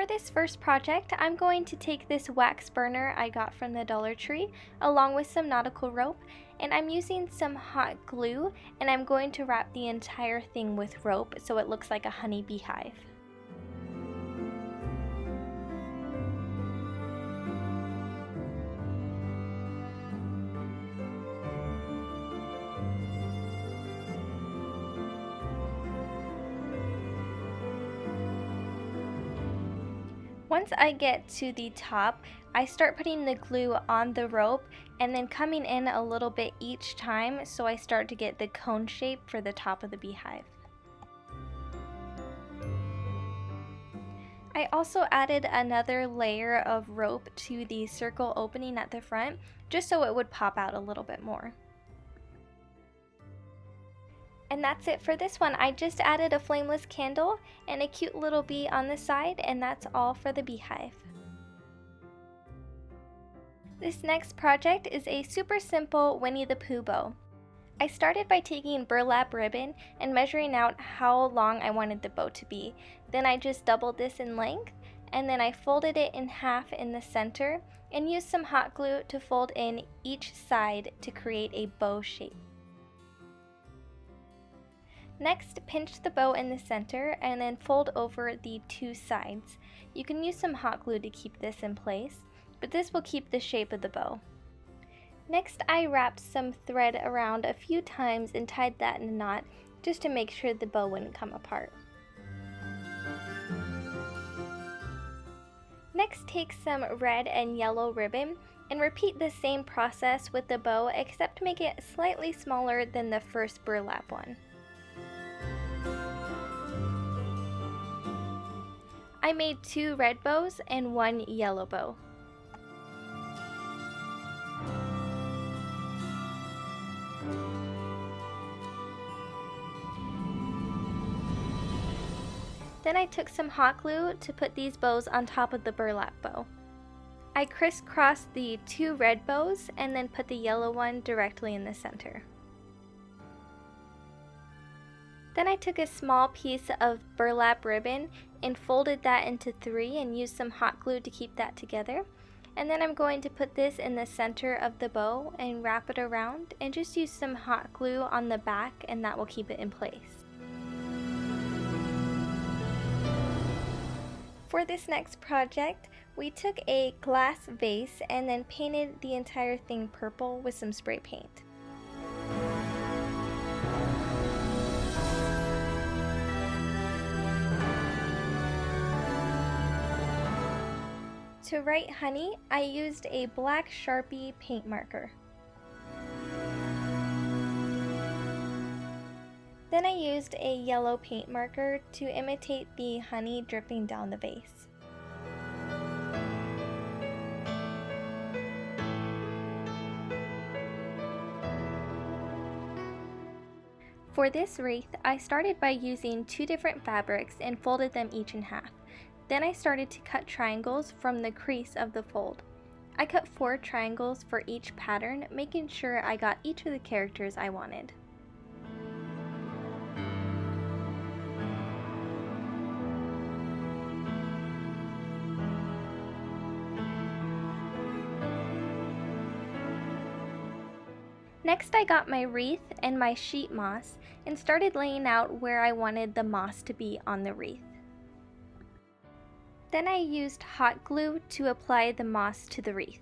For this first project, I'm going to take this wax burner I got from the Dollar Tree along with some nautical rope, and I'm using some hot glue, and I'm going to wrap the entire thing with rope so it looks like a honey beehive. Once I get to the top, I start putting the glue on the rope and then coming in a little bit each time so I start to get the cone shape for the top of the beehive. I also added another layer of rope to the circle opening at the front just so it would pop out a little bit more. And that's it for this one. I just added a flameless candle and a cute little bee on the side, and that's all for the beehive. This next project is a super simple Winnie the Pooh bow. I started by taking burlap ribbon and measuring out how long I wanted the bow to be. Then I just doubled this in length, and then I folded it in half in the center and used some hot glue to fold in each side to create a bow shape. Next, pinch the bow in the center and then fold over the two sides. You can use some hot glue to keep this in place, but this will keep the shape of the bow. Next, I wrapped some thread around a few times and tied that in a knot just to make sure the bow wouldn't come apart. Next, take some red and yellow ribbon and repeat the same process with the bow, except make it slightly smaller than the first burlap one. I made 2 red bows and 1 yellow bow. Then I took some hot glue to put these bows on top of the burlap bow. I crisscrossed the 2 red bows and then put the yellow one directly in the center. Then I took a small piece of burlap ribbon and folded that into 3 and used some hot glue to keep that together. And then I'm going to put this in the center of the bow and wrap it around and just use some hot glue on the back, and that will keep it in place. For this next project, we took a glass vase and then painted the entire thing purple with some spray paint. To write honey, I used a black Sharpie paint marker. Then I used a yellow paint marker to imitate the honey dripping down the vase. For this wreath, I started by using 2 different fabrics and folded them each in half. Then I started to cut triangles from the crease of the fold. I cut 4 triangles for each pattern, making sure I got each of the characters I wanted. Next, I got my wreath and my sheet moss and started laying out where I wanted the moss to be on the wreath. Then I used hot glue to apply the moss to the wreath.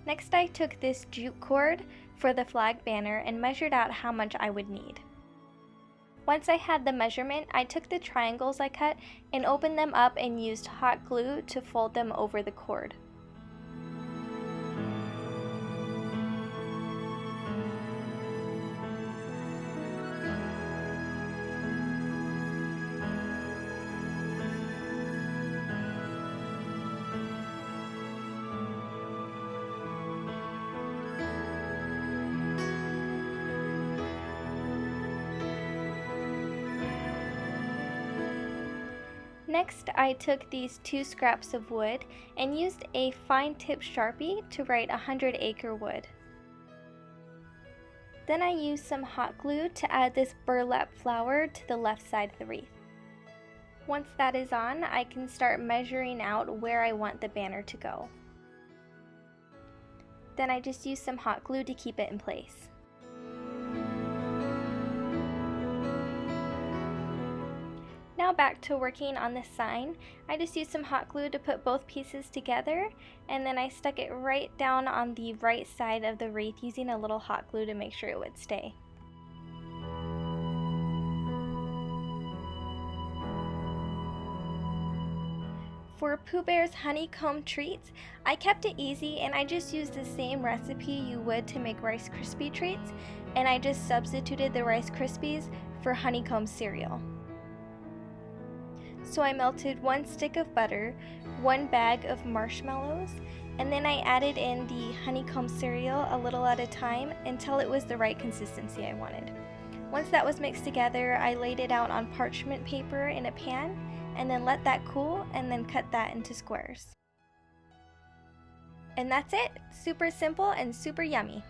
Next, I took this jute cord for the flag banner and measured out how much I would need. Once I had the measurement, I took the triangles I cut and opened them up and used hot glue to fold them over the cord. Next, I took these 2 scraps of wood and used a fine tip Sharpie to write 100 acre wood. Then I used some hot glue to add this burlap flower to the left side of the wreath. Once that is on, I can start measuring out where I want the banner to go. Then I just use some hot glue to keep it in place. Now back to working on this sign. I just used some hot glue to put both pieces together, and then I stuck it right down on the right side of the wreath using a little hot glue to make sure it would stay. For Pooh Bear's Honeycomb Treats, I kept it easy and I just used the same recipe you would to make Rice Krispie treats, and I just substituted the Rice Krispies for honeycomb cereal. So I melted 1 stick of butter, 1 bag of marshmallows, and then I added in the honeycomb cereal a little at a time until it was the right consistency I wanted. Once that was mixed together, I laid it out on parchment paper in a pan and then let that cool and then cut that into squares. And that's it! Super simple and super yummy!